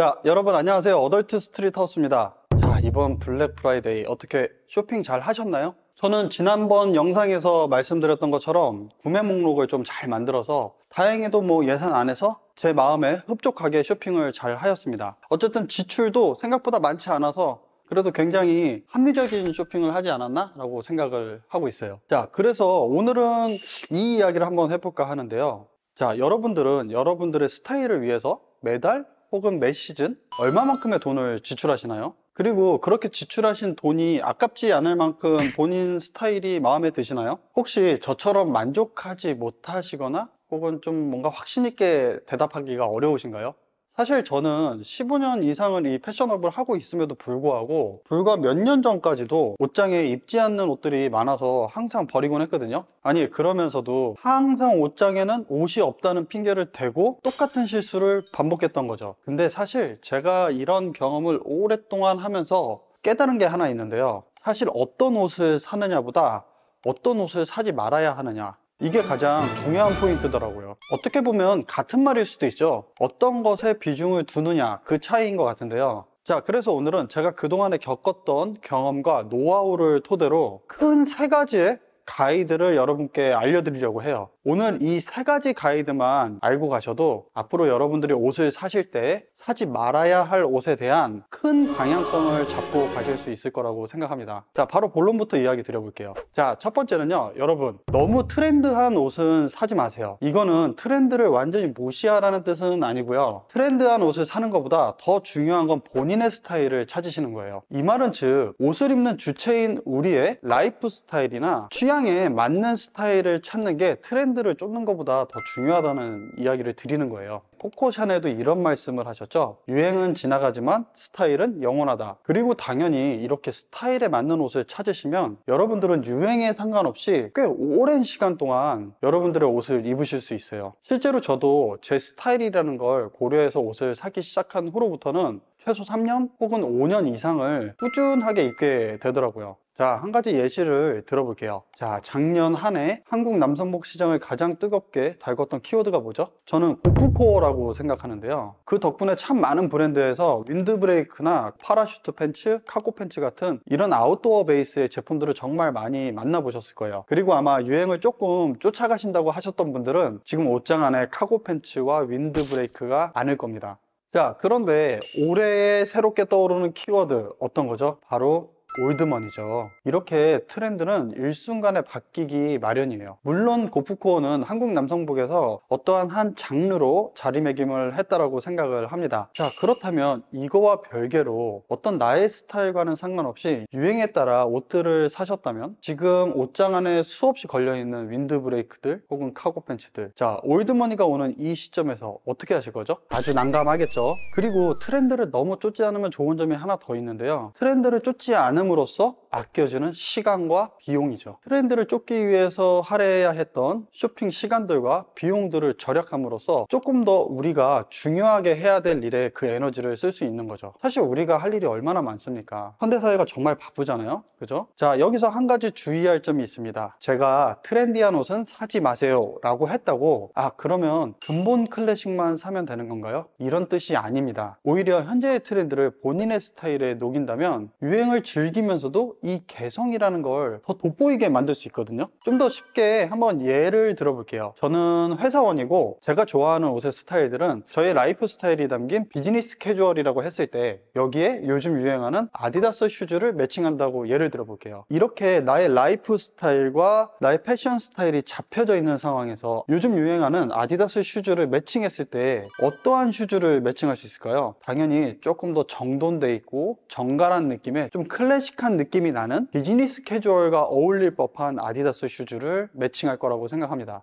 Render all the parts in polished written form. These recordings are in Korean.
자, 여러분 안녕하세요. 어덜트 스트릿 하우스입니다. 자, 이번 블랙 프라이데이 어떻게 쇼핑 잘 하셨나요? 저는 지난번 영상에서 말씀드렸던 것처럼 구매 목록을 좀 잘 만들어서 다행히도 예산 안에서 제 마음에 흡족하게 쇼핑을 잘 하였습니다. 어쨌든 지출도 생각보다 많지 않아서 그래도 굉장히 합리적인 쇼핑을 하지 않았나? 라고 생각을 하고 있어요. 자, 그래서 오늘은 이 이야기를 한번 해볼까 하는데요. 자, 여러분들은 여러분들의 스타일을 위해서 매달 혹은 매 시즌 얼마만큼의 돈을 지출하시나요? 그리고 그렇게 지출하신 돈이 아깝지 않을 만큼 본인 스타일이 마음에 드시나요? 혹시 저처럼 만족하지 못하시거나 혹은 좀 뭔가 확신 있게 대답하기가 어려우신가요? 사실 저는 15년 이상을 이 패션업을 하고 있음에도 불구하고 불과 몇 년 전까지도 옷장에 입지 않는 옷들이 많아서 항상 버리곤 했거든요. 아니, 그러면서도 항상 옷장에는 옷이 없다는 핑계를 대고 똑같은 실수를 반복했던 거죠. 근데 사실 제가 이런 경험을 오랫동안 하면서 깨달은 게 하나 있는데요. 사실 어떤 옷을 사느냐보다 어떤 옷을 사지 말아야 하느냐, 이게 가장 중요한 포인트더라고요. 어떻게 보면 같은 말일 수도 있죠. 어떤 것에 비중을 두느냐, 그 차이인 것 같은데요. 자, 그래서 오늘은 제가 그동안에 겪었던 경험과 노하우를 토대로 큰 세 가지의 가이드를 여러분께 알려드리려고 해요. 오늘 이 세 가지 가이드만 알고 가셔도 앞으로 여러분들이 옷을 사실 때 사지 말아야 할 옷에 대한 큰 방향성을 잡고 가실 수 있을 거라고 생각합니다. 자, 바로 본론부터 이야기 드려볼게요. 자, 첫 번째는요, 여러분, 너무 트렌드한 옷은 사지 마세요. 이거는 트렌드를 완전히 무시하라는 뜻은 아니고요. 트렌드한 옷을 사는 것보다 더 중요한 건 본인의 스타일을 찾으시는 거예요. 이 말은 즉, 옷을 입는 주체인 우리의 라이프 스타일이나 취향에 맞는 스타일을 찾는 게 트렌드를 쫓는 것보다 더 중요하다는 이야기를 드리는 거예요. 코코 샤넬도 이런 말씀을 하셨죠. 유행은 지나가지만 스타일은 영원하다. 그리고 당연히 이렇게 스타일에 맞는 옷을 찾으시면 여러분들은 유행에 상관없이 꽤 오랜 시간 동안 여러분들의 옷을 입으실 수 있어요. 실제로 저도 제 스타일이라는 걸 고려해서 옷을 사기 시작한 후로부터는 최소 3년 혹은 5년 이상을 꾸준하게 입게 되더라고요. 자, 한 가지 예시를 들어볼게요. 자, 작년 한 해 한국 남성복 시장을 가장 뜨겁게 달궜던 키워드가 뭐죠? 저는 고프코어라고 생각하는데요. 그 덕분에 참 많은 브랜드에서 윈드브레이크나 파라슈트 팬츠, 카고 팬츠 같은 이런 아웃도어 베이스의 제품들을 정말 많이 만나보셨을 거예요. 그리고 아마 유행을 조금 쫓아가신다고 하셨던 분들은 지금 옷장 안에 카고 팬츠와 윈드브레이크가 많을 겁니다. 자, 그런데 올해 새롭게 떠오르는 키워드 어떤 거죠? 바로 올드머니죠. 이렇게 트렌드는 일순간에 바뀌기 마련이에요. 물론 고프코어는 한국 남성복에서 어떠한 한 장르로 자리매김을 했다라고 생각을 합니다. 자, 그렇다면 이거와 별개로 어떤 나의 스타일과는 상관없이 유행에 따라 옷들을 사셨다면 지금 옷장 안에 수없이 걸려있는 윈드브레이크들 혹은 카고 팬츠들, 자, 올드머니가 오는 이 시점에서 어떻게 하실 거죠? 아주 난감하겠죠. 그리고 트렌드를 너무 쫓지 않으면 좋은 점이 하나 더 있는데요. 트렌드를 쫓지 않음으로써 아껴지는 시간과 비용이죠. 트렌드를 쫓기 위해서 할애해야 했던 쇼핑 시간들과 비용들을 절약함으로써 조금 더 우리가 중요하게 해야 될 일에 그 에너지를 쓸 수 있는 거죠. 사실 우리가 할 일이 얼마나 많습니까? 현대사회가 정말 바쁘잖아요, 그죠? 자, 여기서 한 가지 주의할 점이 있습니다. 제가 트렌디한 옷은 사지 마세요 라고 했다고 그러면 근본 클래식만 사면 되는 건가요? 이런 뜻이 아닙니다. 오히려 현재의 트렌드를 본인의 스타일에 녹인다면 유행을 즐기면서도 이 개성이라는 걸 더 돋보이게 만들 수 있거든요. 좀 더 쉽게 한번 예를 들어볼게요. 저는 회사원이고 제가 좋아하는 옷의 스타일들은 저의 라이프 스타일이 담긴 비즈니스 캐주얼이라고 했을 때 여기에 요즘 유행하는 아디다스 슈즈를 매칭한다고 예를 들어볼게요. 이렇게 나의 라이프 스타일과 나의 패션 스타일이 잡혀져 있는 상황에서 요즘 유행하는 아디다스 슈즈를 매칭했을 때 어떠한 슈즈를 매칭할 수 있을까요? 당연히 조금 더 정돈돼 있고 정갈한 느낌의 좀 클래식한 느낌이 나는 비즈니스 캐주얼과 어울릴 법한 아디다스 슈즈를 매칭할 거라고 생각합니다.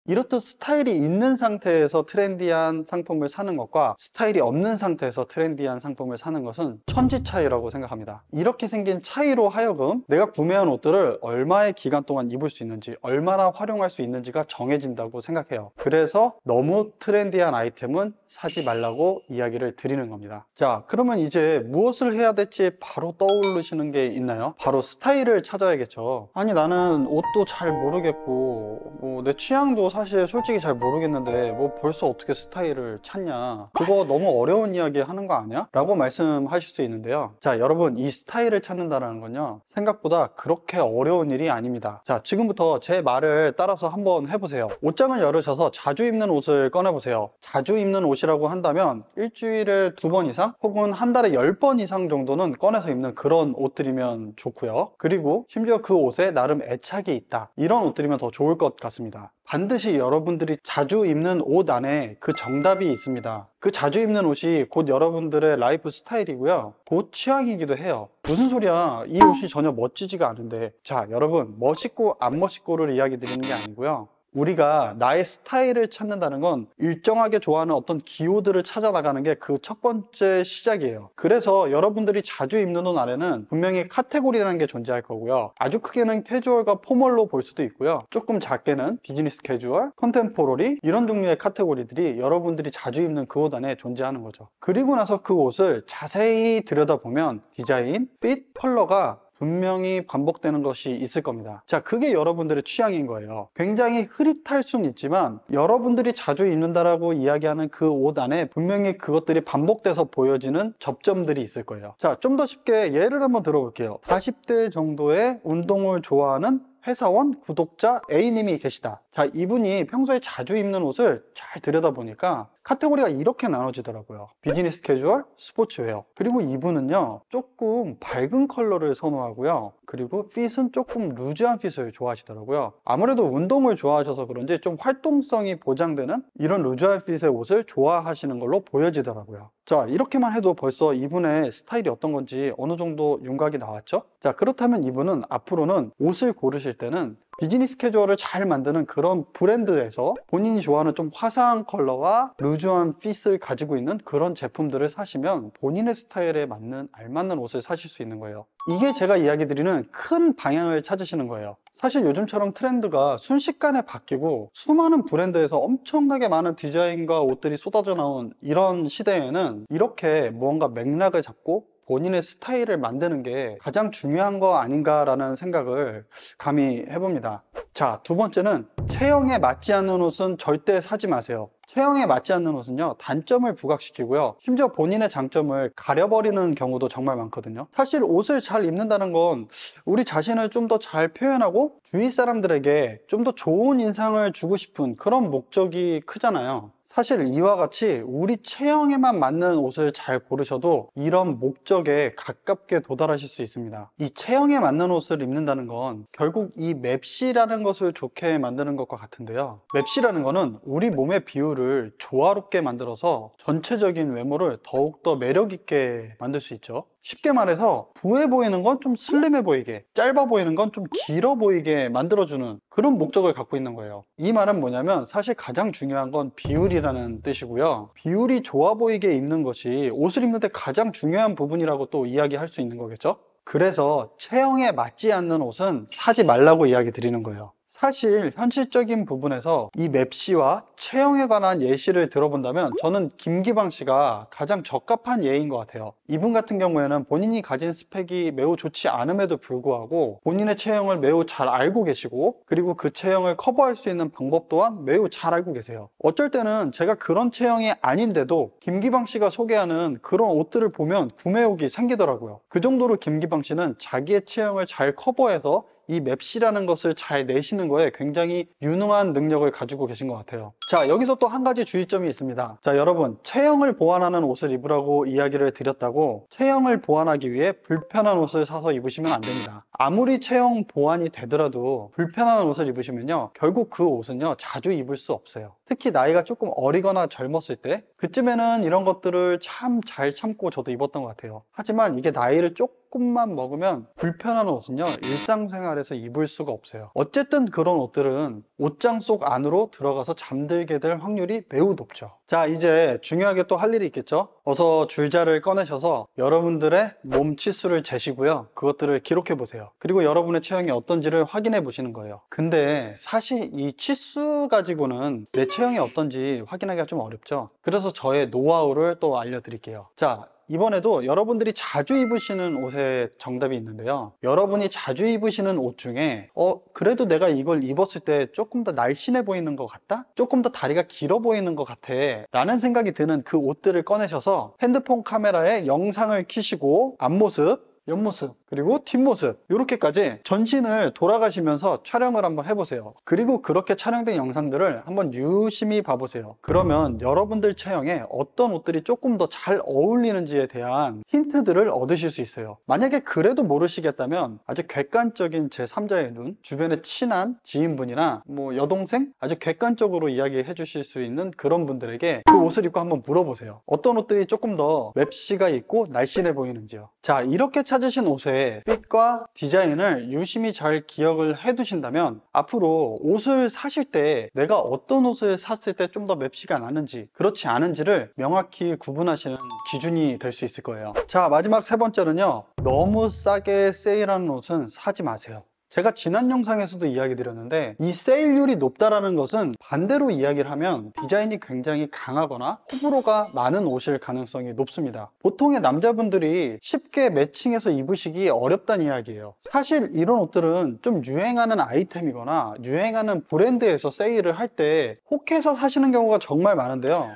이렇듯 스타일이 있는 상태에서 트렌디한 상품을 사는 것과 스타일이 없는 상태에서 트렌디한 상품을 사는 것은 천지 차이라고 생각합니다. 이렇게 생긴 차이로 하여금 내가 구매한 옷들을 얼마의 기간 동안 입을 수 있는지, 얼마나 활용할 수 있는지가 정해진다고 생각해요. 그래서 너무 트렌디한 아이템은 사지 말라고 이야기를 드리는 겁니다. 자, 그러면 이제 무엇을 해야 될지 바로 떠오르시는 게 있나요? 바로 스타일을 찾아야겠죠. 아니, 나는 옷도 잘 모르겠고 내 취향도 사실 솔직히 잘 모르겠는데 뭐 벌써 어떻게 스타일을 찾냐, 그거 너무 어려운 이야기 하는 거 아니야? 라고 말씀하실 수 있는데요. 자, 여러분, 이 스타일을 찾는다는 건요, 생각보다 그렇게 어려운 일이 아닙니다. 자, 지금부터 제 말을 따라서 한번 해보세요. 옷장을 열으셔서 자주 입는 옷을 꺼내보세요. 자주 입는 옷이라고 한다면 일주일에 2번 이상 혹은 한 달에 10번 이상 정도는 꺼내서 입는 그런 옷들이면 좋고요. 그리고 심지어 그 옷에 나름 애착이 있다, 이런 옷들이면 더 좋을 것 같습니다. 반드시 여러분들이 자주 입는 옷 안에 그 정답이 있습니다. 그 자주 입는 옷이 곧 여러분들의 라이프 스타일이고요, 곧 취향이기도 해요. 무슨 소리야, 이 옷이 전혀 멋지지가 않은데. 자, 여러분, 멋있고 안 멋있고를 이야기 드리는 게 아니고요, 우리가 나의 스타일을 찾는다는 건 일정하게 좋아하는 어떤 기호들을 찾아 나가는 게 그 첫 번째 시작이에요. 그래서 여러분들이 자주 입는 옷 안에는 분명히 카테고리라는 게 존재할 거고요, 아주 크게는 캐주얼과 포멀로 볼 수도 있고요, 조금 작게는 비즈니스 캐주얼, 컨템포러리, 이런 종류의 카테고리들이 여러분들이 자주 입는 그 옷 안에 존재하는 거죠. 그리고 나서 그 옷을 자세히 들여다보면 디자인, 핏, 컬러가 분명히 반복되는 것이 있을 겁니다. 자, 그게 여러분들의 취향인 거예요. 굉장히 흐릿할 수는 있지만 여러분들이 자주 입는다라고 이야기하는 그 옷 안에 분명히 그것들이 반복돼서 보여지는 접점들이 있을 거예요. 자, 좀 더 쉽게 예를 한번 들어볼게요. 40대 정도의 운동을 좋아하는 회사원 구독자 A님이 계시다. 자, 이분이 평소에 자주 입는 옷을 잘 들여다보니까 카테고리가 이렇게 나눠지더라고요. 비즈니스 캐주얼, 스포츠웨어. 그리고 이분은요, 조금 밝은 컬러를 선호하고요, 그리고 핏은 조금 루즈한 핏을 좋아하시더라고요. 아무래도 운동을 좋아하셔서 그런지 좀 활동성이 보장되는 이런 루즈한 핏의 옷을 좋아하시는 걸로 보여지더라고요. 자, 이렇게만 해도 벌써 이분의 스타일이 어떤 건지 어느 정도 윤곽이 나왔죠? 자, 그렇다면 이분은 앞으로는 옷을 고르실 때는 비즈니스 캐주얼을 잘 만드는 그런 브랜드에서 본인이 좋아하는 좀 화사한 컬러와 루즈한 핏을 가지고 있는 그런 제품들을 사시면 본인의 스타일에 맞는 알맞는 옷을 사실 수 있는 거예요. 이게 제가 이야기 드리는 큰 방향을 찾으시는 거예요. 사실 요즘처럼 트렌드가 순식간에 바뀌고 수많은 브랜드에서 엄청나게 많은 디자인과 옷들이 쏟아져 나온 이런 시대에는 이렇게 무언가 맥락을 잡고 본인의 스타일을 만드는 게 가장 중요한 거 아닌가라는 생각을 감히 해봅니다. 자, 두 번째는 체형에 맞지 않는 옷은 절대 사지 마세요. 체형에 맞지 않는 옷은요, 단점을 부각시키고요, 심지어 본인의 장점을 가려버리는 경우도 정말 많거든요. 사실 옷을 잘 입는다는 건 우리 자신을 좀 더 잘 표현하고 주위 사람들에게 좀 더 좋은 인상을 주고 싶은 그런 목적이 크잖아요. 사실 이와 같이 우리 체형에만 맞는 옷을 잘 고르셔도 이런 목적에 가깝게 도달하실 수 있습니다. 이 체형에 맞는 옷을 입는다는 건 결국 이 맵시라는 것을 좋게 만드는 것과 같은데요, 맵시라는 거는 우리 몸의 비율을 조화롭게 만들어서 전체적인 외모를 더욱더 매력 있게 만들 수 있죠. 쉽게 말해서 부해 보이는 건 좀 슬림해 보이게, 짧아 보이는 건 좀 길어 보이게 만들어주는 그런 목적을 갖고 있는 거예요. 이 말은 뭐냐면 사실 가장 중요한 건 비율이라는 뜻이고요, 비율이 좋아 보이게 입는 것이 옷을 입는 데 가장 중요한 부분이라고 또 이야기할 수 있는 거겠죠. 그래서 체형에 맞지 않는 옷은 사지 말라고 이야기 드리는 거예요. 사실 현실적인 부분에서 이 맵시와 체형에 관한 예시를 들어본다면 저는 김기방 씨가 가장 적합한 예인 것 같아요. 이분 같은 경우에는 본인이 가진 스펙이 매우 좋지 않음에도 불구하고 본인의 체형을 매우 잘 알고 계시고, 그리고 그 체형을 커버할 수 있는 방법 또한 매우 잘 알고 계세요. 어쩔 때는 제가 그런 체형이 아닌데도 김기방 씨가 소개하는 그런 옷들을 보면 구매욕이 생기더라고요. 그 정도로 김기방 씨는 자기의 체형을 잘 커버해서 이 맵시라는 것을 잘 내시는 거에 굉장히 유능한 능력을 가지고 계신 것 같아요. 자, 여기서 또 한 가지 주의점이 있습니다. 자, 여러분, 체형을 보완하는 옷을 입으라고 이야기를 드렸다고 체형을 보완하기 위해 불편한 옷을 사서 입으시면 안 됩니다. 아무리 체형 보완이 되더라도 불편한 옷을 입으시면요, 결국 그 옷은요, 자주 입을 수 없어요. 특히 나이가 조금 어리거나 젊었을 때, 그쯤에는 이런 것들을 참 잘 참고 저도 입었던 것 같아요. 하지만 이게 나이를 조금만 먹으면 불편한 옷은요, 일상생활에서 입을 수가 없어요. 어쨌든 그런 옷들은 옷장 속 안으로 들어가서 잠들게 될 확률이 매우 높죠. 자, 이제 중요하게 또 할 일이 있겠죠. 어서 줄자를 꺼내셔서 여러분들의 몸 치수를 재시고요, 그것들을 기록해 보세요. 그리고 여러분의 체형이 어떤지를 확인해 보시는 거예요. 근데 사실 이 치수 가지고는 내 체형이 어떤지 확인하기가 좀 어렵죠. 그래서 저의 노하우를 또 알려드릴게요. 자, 이번에도 여러분들이 자주 입으시는 옷에 정답이 있는데요. 여러분이 자주 입으시는 옷 중에 그래도 내가 이걸 입었을 때 조금 더 날씬해 보이는 것 같다? 조금 더 다리가 길어 보이는 것 같아 라는 생각이 드는 그 옷들을 꺼내셔서 핸드폰 카메라에 영상을 켜시고 앞모습, 옆모습, 그리고 뒷모습 이렇게까지 전신을 돌아가시면서 촬영을 한번 해보세요. 그리고 그렇게 촬영된 영상들을 한번 유심히 봐보세요. 그러면 여러분들 체형에 어떤 옷들이 조금 더 잘 어울리는지에 대한 힌트들을 얻으실 수 있어요. 만약에 그래도 모르시겠다면 아주 객관적인 제3자의 눈, 주변에 친한 지인분이나 뭐 여동생, 아주 객관적으로 이야기해 주실 수 있는 그런 분들에게 그 옷을 입고 한번 물어보세요. 어떤 옷들이 조금 더 맵시가 있고 날씬해 보이는지요. 자, 이렇게 찾으신 옷의 핏과 디자인을 유심히 잘 기억을 해 두신다면 앞으로 옷을 사실 때 내가 어떤 옷을 샀을 때 좀 더 맵시가 나는지 그렇지 않은지를 명확히 구분하시는 기준이 될 수 있을 거예요. 자, 마지막 세 번째는요, 너무 싸게 세일하는 옷은 사지 마세요. 제가 지난 영상에서도 이야기 드렸는데 이 세일률이 높다라는 것은 반대로 이야기를 하면 디자인이 굉장히 강하거나 호불호가 많은 옷일 가능성이 높습니다. 보통의 남자분들이 쉽게 매칭해서 입으시기 어렵다는 이야기예요. 사실 이런 옷들은 좀 유행하는 아이템이거나 유행하는 브랜드에서 세일을 할 때 혹해서 사시는 경우가 정말 많은데요.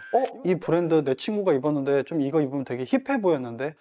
이 브랜드 내 친구가 입었는데 좀 이거 입으면 되게 힙해 보였는데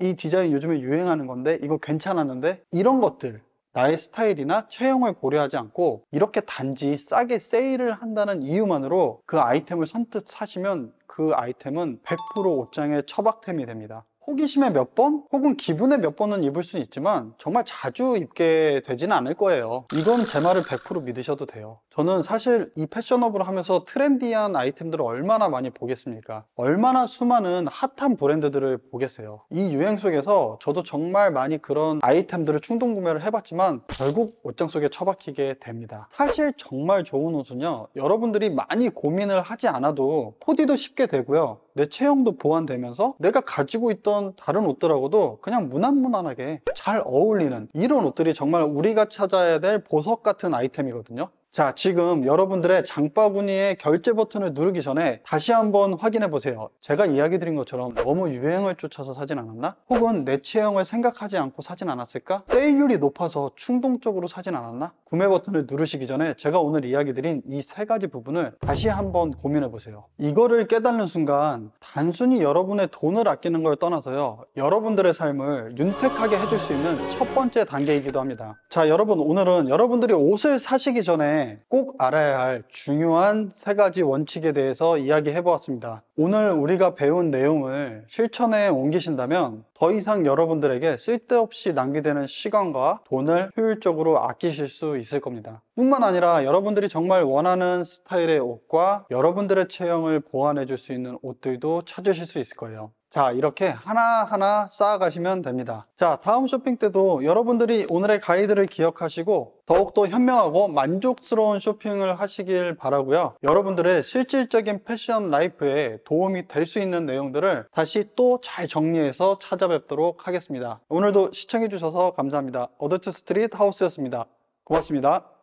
이 디자인 요즘에 유행하는 건데 이거 괜찮았는데, 이런 것들 나의 스타일이나 체형을 고려하지 않고 이렇게 단지 싸게 세일을 한다는 이유만으로 그 아이템을 선뜻 사시면 그 아이템은 100% 옷장의 처박템이 됩니다. 호기심에 몇 번 혹은 기분에 몇 번은 입을 수는 있지만 정말 자주 입게 되지는 않을 거예요. 이건 제 말을 100% 믿으셔도 돼요. 저는 사실 이 패셔너블을 하면서 트렌디한 아이템들을 얼마나 많이 보겠습니까? 얼마나 수많은 핫한 브랜드들을 보겠어요. 이 유행 속에서 저도 정말 많이 그런 아이템들을 충동 구매를 해봤지만 결국 옷장 속에 처박히게 됩니다. 사실 정말 좋은 옷은요, 여러분들이 많이 고민을 하지 않아도 코디도 쉽게 되고요, 내 체형도 보완되면서 내가 가지고 있던 다른 옷들하고도 그냥 무난무난하게 잘 어울리는 이런 옷들이 정말 우리가 찾아야 될 보석 같은 아이템이거든요. 자, 지금 여러분들의 장바구니의 결제 버튼을 누르기 전에 다시 한번 확인해 보세요. 제가 이야기 드린 것처럼 너무 유행을 쫓아서 사진 않았나? 혹은 내 체형을 생각하지 않고 사진 않았을까? 세일률이 높아서 충동적으로 사진 않았나? 구매 버튼을 누르시기 전에 제가 오늘 이야기 드린 이 세 가지 부분을 다시 한번 고민해 보세요. 이거를 깨닫는 순간 단순히 여러분의 돈을 아끼는 걸 떠나서요, 여러분들의 삶을 윤택하게 해줄 수 있는 첫 번째 단계이기도 합니다. 자, 여러분, 오늘은 여러분들이 옷을 사시기 전에 꼭 알아야 할 중요한 세 가지 원칙에 대해서 이야기해 보았습니다. 오늘 우리가 배운 내용을 실천에 옮기신다면 더 이상 여러분들에게 쓸데없이 낭비되는 시간과 돈을 효율적으로 아끼실 수 있을 겁니다. 뿐만 아니라 여러분들이 정말 원하는 스타일의 옷과 여러분들의 체형을 보완해 줄 수 있는 옷들도 찾으실 수 있을 거예요. 자, 이렇게 하나하나 쌓아가시면 됩니다. 자, 다음 쇼핑 때도 여러분들이 오늘의 가이드를 기억하시고 더욱더 현명하고 만족스러운 쇼핑을 하시길 바라고요. 여러분들의 실질적인 패션 라이프에 도움이 될 수 있는 내용들을 다시 또 잘 정리해서 찾아뵙도록 하겠습니다. 오늘도 시청해 주셔서 감사합니다. 어덜트 스트릿 하우스였습니다. 고맙습니다.